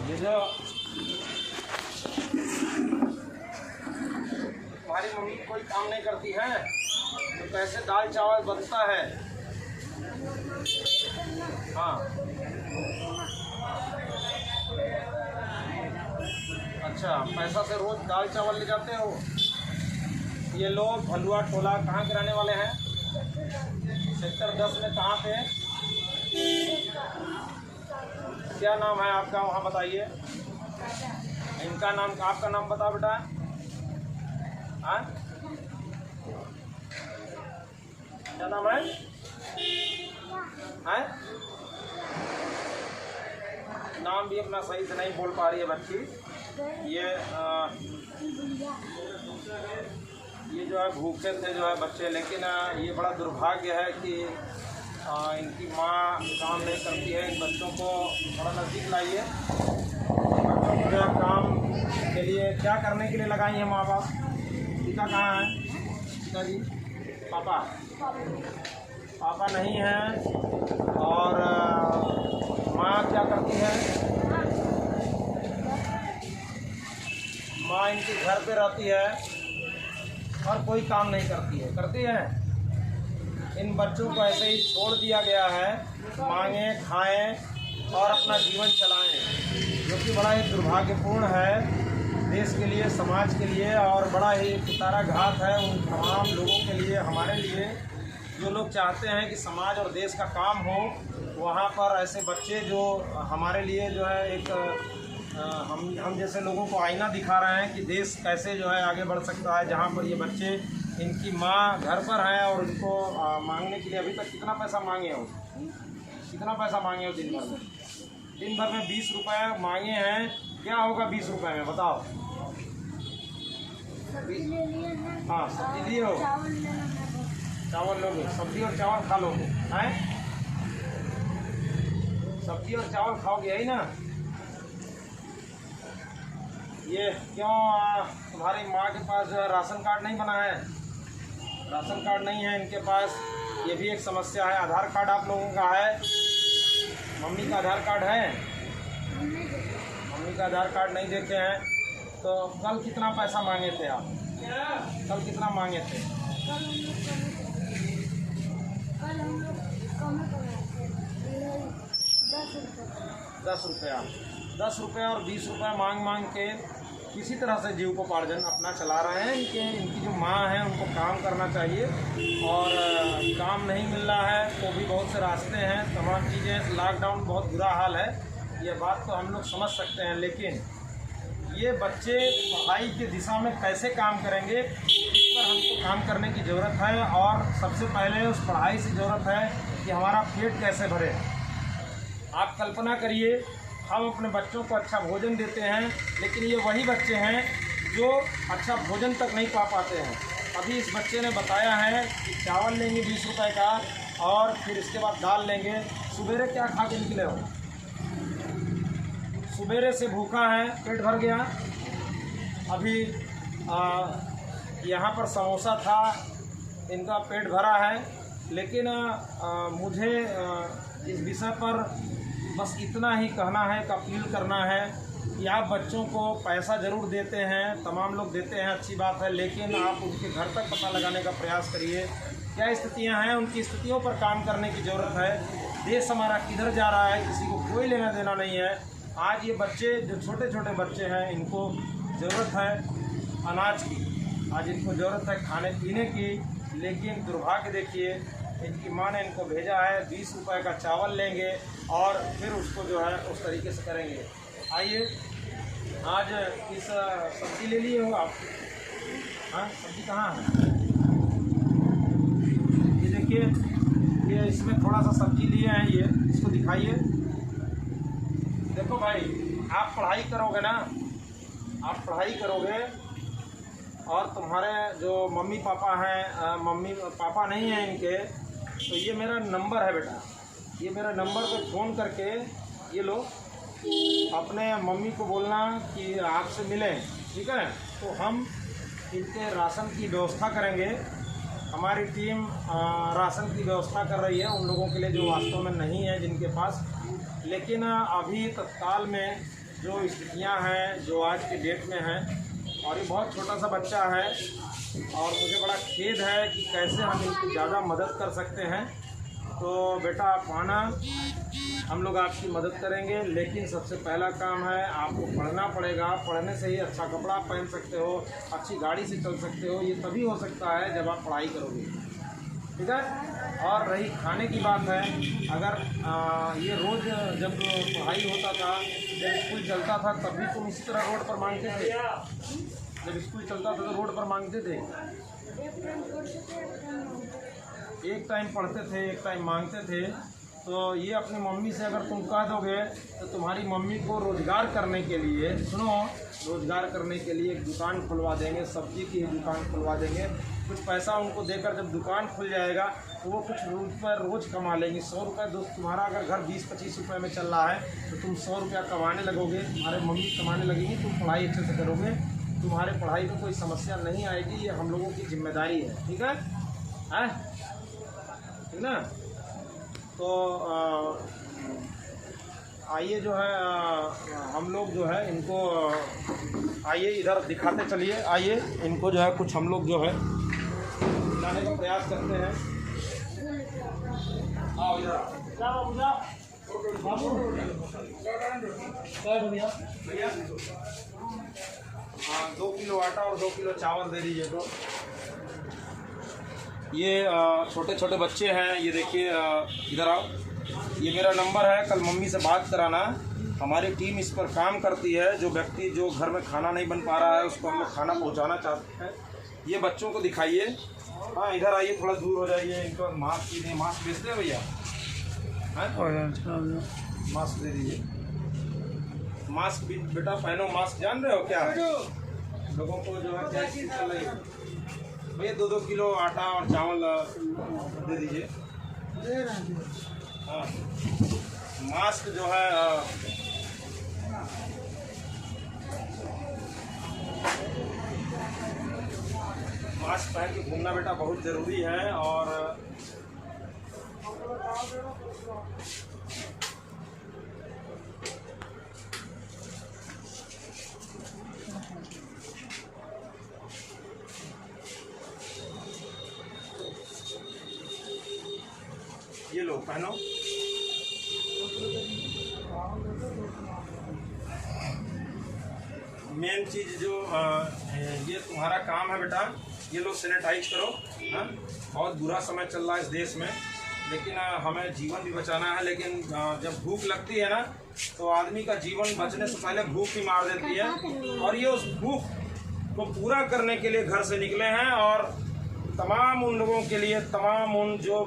ये जो तुम्हारी मम्मी कोई काम नहीं करती है तो कैसे दाल चावल बनता है? हाँ, अच्छा, पैसा से रोज दाल चावल ले जाते हो? ये लोग भलुआ टोला कहाँ के रहने वाले हैं? सेक्टर 10 में कहाँ पे? क्या नाम है आपका, वहाँ बताइए। इनका नाम, आपका नाम बताओ बेटा। हाँ, क्या नाम है? हैं? नाम भी अपना सही से नहीं बोल पा रही है बच्ची। ये जो है भूखे थे जो है बच्चे, लेकिन ये बड़ा दुर्भाग्य है कि इनकी माँ काम नहीं करती है। इन बच्चों को थोड़ा नज़दीक लाइए। बच्चों को जो काम के लिए क्या करने के लिए लगाई है माँ बाप? पिता कहाँ है? पिताजी, पापा पापा नहीं है। और माँ क्या करती है? माँ इनके घर पे रहती है और कोई काम नहीं करती है। करती है? इन बच्चों को ऐसे ही छोड़ दिया गया है, मांगें खाएं और अपना जीवन चलाएं, जो कि बड़ा ही दुर्भाग्यपूर्ण है देश के लिए, समाज के लिए, और बड़ा ही कुताराघात है उन तमाम लोगों के लिए, हमारे लिए, जो लोग चाहते हैं कि समाज और देश का काम हो। वहाँ पर ऐसे बच्चे जो हमारे लिए जो है एक हम जैसे लोगों को आईना दिखा रहे हैं कि देश कैसे जो है आगे बढ़ सकता है, जहाँ पर ये बच्चे, इनकी माँ घर पर हैं और इनको मांगने के लिए अभी तक कितना पैसा मांगे हो? कितना पैसा मांगे हो दिन भर में? दिन भर में 20 रुपये मांगे हैं। क्या होगा 20 रुपये में, बताओ? हाँ, सब्जी लिए हो? चावल लोगे? सब्जी और चावल खा लोगे? हैं? सब्जी और चावल खाओगे, यही ना? ये क्यों तुम्हारी माँ के पास जो है राशन कार्ड नहीं बना है? राशन कार्ड नहीं है इनके पास, ये भी एक समस्या है। आधार कार्ड आप लोगों का है? मम्मी का आधार कार्ड है? मम्मी का आधार कार्ड नहीं देते हैं। तो कल कितना पैसा मांगे थे आप? कल कितना मांगे थे? कल हम लोग कम कराए थे 10 रुपया। 10 रुपये और 20 रुपये मांग के किसी तरह से जीविकोपार्जन अपना चला रहे हैं। इनकी जो माँ है उनको काम करना चाहिए, और काम नहीं मिल रहा है तो भी बहुत से रास्ते हैं, तमाम चीज़ें। लॉकडाउन बहुत बुरा हाल है, ये बात तो हम लोग समझ सकते हैं, लेकिन ये बच्चे पढ़ाई की दिशा में कैसे काम करेंगे, इस पर हमको काम करने की ज़रूरत है। और सबसे पहले उस पढ़ाई से ज़रूरत है कि हमारा पेट कैसे भरे। आप कल्पना करिए, हम अपने बच्चों को अच्छा भोजन देते हैं, लेकिन ये वही बच्चे हैं जो अच्छा भोजन तक नहीं पा पाते हैं। अभी इस बच्चे ने बताया है कि चावल लेंगे 20 रुपये का, और फिर इसके बाद दाल लेंगे। सवेरे क्या खा के निकले हो? सवेरे से भूखा है, पेट भर गया। अभी यहाँ पर समोसा था, इनका पेट भरा है। लेकिन मुझे इस विषय पर बस इतना ही कहना है, कि अपील करना है कि आप बच्चों को पैसा ज़रूर देते हैं, तमाम लोग देते हैं, अच्छी बात है, लेकिन आप उनके घर तक पता लगाने का प्रयास करिए। क्या स्थितियां हैं, उनकी स्थितियों पर काम करने की ज़रूरत है। देश हमारा किधर जा रहा है, किसी को कोई लेना देना नहीं है। आज ये बच्चे जो छोटे छोटे बच्चे हैं, इनको ज़रूरत है अनाज की, आज इनको ज़रूरत है खाने पीने की, लेकिन दुर्भाग्य देखिए, इनकी माँ ने इनको भेजा है 20 रुपये का चावल लेंगे और फिर उसको जो है उस तरीके से करेंगे। आइए, आज इस सब्ज़ी ले लिए हो आप? हाँ, सब्ज़ी कहाँ है? ये देखिए, ये इसमें थोड़ा सा सब्ज़ी लिए हैं, ये इसको दिखाइए। देखो भाई, आप पढ़ाई करोगे ना, आप पढ़ाई करोगे और तुम्हारे जो मम्मी पापा हैं, मम्मी पापा नहीं हैं इनके, तो ये मेरा नंबर है बेटा, ये मेरा नंबर पे फ़ोन करके ये लोग अपने मम्मी को बोलना कि आपसे मिलें, ठीक है? तो हम इनके राशन की व्यवस्था करेंगे। हमारी टीम राशन की व्यवस्था कर रही है उन लोगों के लिए जो वास्तव में नहीं है, जिनके पास। लेकिन अभी तत्काल में जो स्थितियाँ हैं जो आज के डेट में हैं, और ये बहुत छोटा सा बच्चा है और मुझे बड़ा खेद है कि कैसे हम इनकी ज़्यादा मदद कर सकते हैं। तो बेटा आप आना, हम लोग आपकी मदद करेंगे, लेकिन सबसे पहला काम है आपको पढ़ना पड़ेगा। पढ़ने से ही अच्छा कपड़ा पहन सकते हो, अच्छी गाड़ी से चल सकते हो, ये तभी हो सकता है जब आप पढ़ाई करोगे, ठीक है। और रही खाने की बात है, अगर ये रोज़ जब पढ़ाई होता था, जब स्कूल चलता था, तब भी तुम इसी तरह रोड पर मांगते थे? जब स्कूल चलता था तो रोड पर मांगते थे? एक टाइम पढ़ते थे, एक टाइम मांगते थे। तो ये अपनी मम्मी से अगर तुम कह दोगे तो तुम्हारी मम्मी को रोज़गार करने के लिए, सुनो, रोज़गार करने के लिए एक दुकान खुलवा देंगे, सब्जी की दुकान खुलवा देंगे। कुछ पैसा उनको देकर जब दुकान खुल जाएगा तो वो कुछ रुपये रोज़ कमा लेंगे। 100 रुपये दोस्त, तुम्हारा अगर घर 20-25 रुपये में चल रहा है तो तुम 100 रुपया कमाने लगोगे, तुम्हारे मम्मी कमाने लगेंगी, तुम पढ़ाई अच्छे से करोगे, तुम्हारे पढ़ाई में कोई समस्या नहीं आएगी। ये हम लोगों की जिम्मेदारी है, ठीक है, ठीक ना। तो आइए जो है हम लोग जो है इनको आइए इधर दिखाते चलिए। आइए इनको जो है कुछ हम लोग जो है दिलाने का प्रयास करते हैं। आओ इधर भैया, हाँ 2 किलो आटा और 2 किलो चावल दे दीजिए। तो ये छोटे छोटे बच्चे हैं, ये देखिए, इधर आओ, ये मेरा नंबर है, कल मम्मी से बात कराना। हमारी टीम इस पर काम करती है। जो व्यक्ति जो घर में खाना नहीं बन पा रहा है उसको हम लोग खाना पहुंचाना चाहते हैं। ये बच्चों को दिखाइए। हाँ इधर आइए, थोड़ा दूर हो जाइए। इनको मास्क दीजिए। मास्क बेचते हैं भैया? मास्क दे दीजिए। मास्क भी बेटा पहनो, मास्क जान रहे हो क्या लोगों को जो है क्या चल रही है। भैया 2-2 किलो आटा और चावल दे दीजिए। हाँ मास्क जो है मास्क पहन के घूमना बेटा बहुत ज़रूरी है। और ये लो पहनो। मेन चीज़ जो ये तुम्हारा काम है बेटा, ये लो सैनिटाइज करो। हाँ बहुत बुरा समय चल रहा है इस देश में, लेकिन हमें जीवन भी बचाना है। लेकिन जब भूख लगती है ना तो आदमी का जीवन बचने से पहले भूख ही मार देती है। और ये उस भूख को पूरा करने के लिए घर से निकले हैं। और तमाम उन लोगों के लिए, तमाम उन जो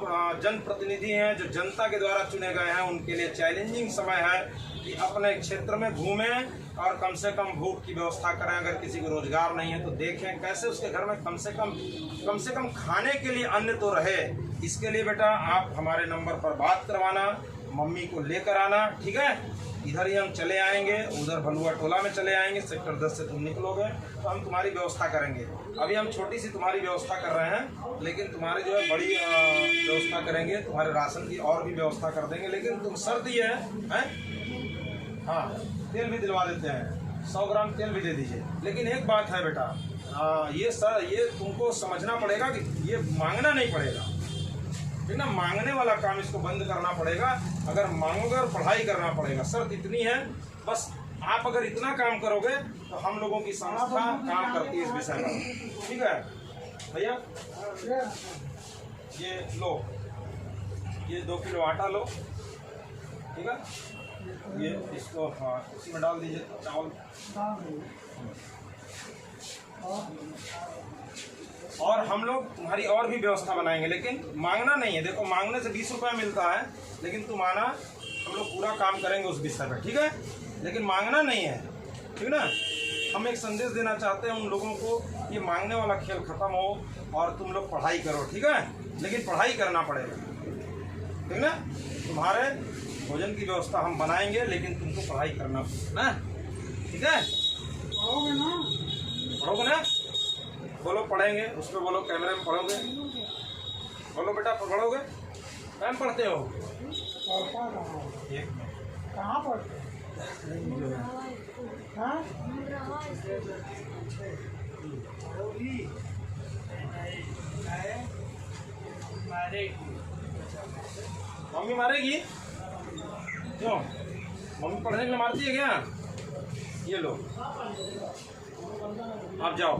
जनप्रतिनिधि हैं, जो जनता के द्वारा चुने गए हैं, उनके लिए चैलेंजिंग समय है कि अपने क्षेत्र में घूमें और कम से कम भूख की व्यवस्था करें। अगर किसी को रोजगार नहीं है तो देखें कैसे उसके घर में कम से कम खाने के लिए अन्न तो रहे। इसके लिए बेटा आप हमारे नंबर पर बात करवाना, मम्मी को लेकर आना, ठीक है। इधर ही हम चले आएंगे, उधर भलुआ टोला में चले आएंगे। सेक्टर 10 से तुम निकलोगे तो हम तुम्हारी व्यवस्था करेंगे। अभी हम छोटी सी तुम्हारी व्यवस्था कर रहे हैं, लेकिन तुम्हारी जो है बड़ी व्यवस्था करेंगे। तुम्हारे राशन की और भी व्यवस्था कर देंगे, लेकिन तुम शर्त ये है, हाँ तेल भी दिलवा देते हैं, 100 ग्राम तेल भी दे दीजिए। लेकिन एक बात है बेटा, ये तुमको समझना पड़ेगा कि ये मांगना नहीं पड़ेगा, ठीक ना। मांगने वाला काम इसको बंद करना पड़ेगा। अगर मांगोगे और पढ़ाई करना पड़ेगा। शर्त इतनी है, बस आप अगर इतना काम करोगे तो हम लोगों की संस्था काम करती है इस विषय में, ठीक है भैया। ये लो, ये 2 किलो आटा लो, ठीक है। ये इसको हाँ इसी में डाल दीजिए चावल। और हम लोग तुम्हारी और भी व्यवस्था बनाएंगे, लेकिन मांगना नहीं है। देखो मांगने से 20 रुपये मिलता है, लेकिन तुम आना, हम लोग पूरा काम करेंगे उस विषय पर, ठीक है। लेकिन मांगना नहीं है, ठीक ना। हम एक संदेश देना चाहते हैं उन लोगों को, ये मांगने वाला खेल खत्म हो और तुम लोग पढ़ाई करो, ठीक है। लेकिन पढ़ाई करना पड़ेगा, ठीक ना। तुम्हारे भोजन की व्यवस्था हम बनाएंगे, लेकिन तुमको पढ़ाई करना ना, ठीक है। पढ़ोगे ना? बोलो पढ़ेंगे, उस पर बोलो, कैमरे में पढ़ोगे, बोलो बेटा पढ़ोगे। टाइम पढ़ते हो? कहाँ पढ़ते? हाँ मम्मी मारेगी क्यों? मम्मी पढ़ने के लिए मारती है क्या? ये लो आप जाओ।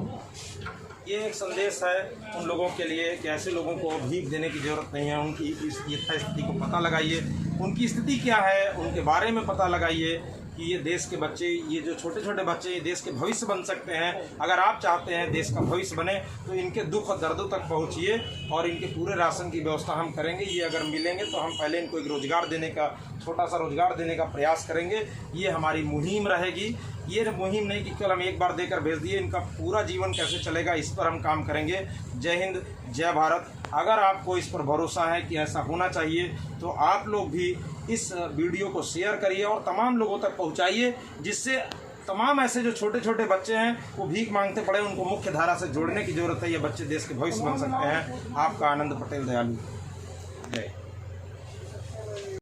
ये एक संदेश है उन लोगों के लिए कि ऐसे लोगों को भीख देने की ज़रूरत नहीं है। उनकी इस यथास्थिति को पता लगाइए, उनकी स्थिति क्या है उनके बारे में पता लगाइए कि ये देश के बच्चे, ये जो छोटे छोटे बच्चे ये देश के भविष्य बन सकते हैं। अगर आप चाहते हैं देश का भविष्य बने तो इनके दुख और दर्दों तक पहुंचिए और इनके पूरे राशन की व्यवस्था हम करेंगे। ये अगर मिलेंगे तो हम पहले इनको एक रोज़गार देने का, छोटा सा रोज़गार देने का प्रयास करेंगे। ये हमारी मुहिम रहेगी। ये मुहिम नहीं कि केवल हम एक बार देकर भेज दिए, इनका पूरा जीवन कैसे चलेगा इस पर हम काम करेंगे। जय हिंद, जय भारत। अगर आपको इस पर भरोसा है कि ऐसा होना चाहिए तो आप लोग भी इस वीडियो को शेयर करिए और तमाम लोगों तक पहुंचाइए, जिससे तमाम ऐसे जो छोटे छोटे बच्चे हैं वो भीख मांगते पड़े, उनको मुख्य धारा से जोड़ने की ज़रूरत है। ये बच्चे देश के भविष्य बन सकते हैं। आपका आनंद पटेल, दयालु। जय।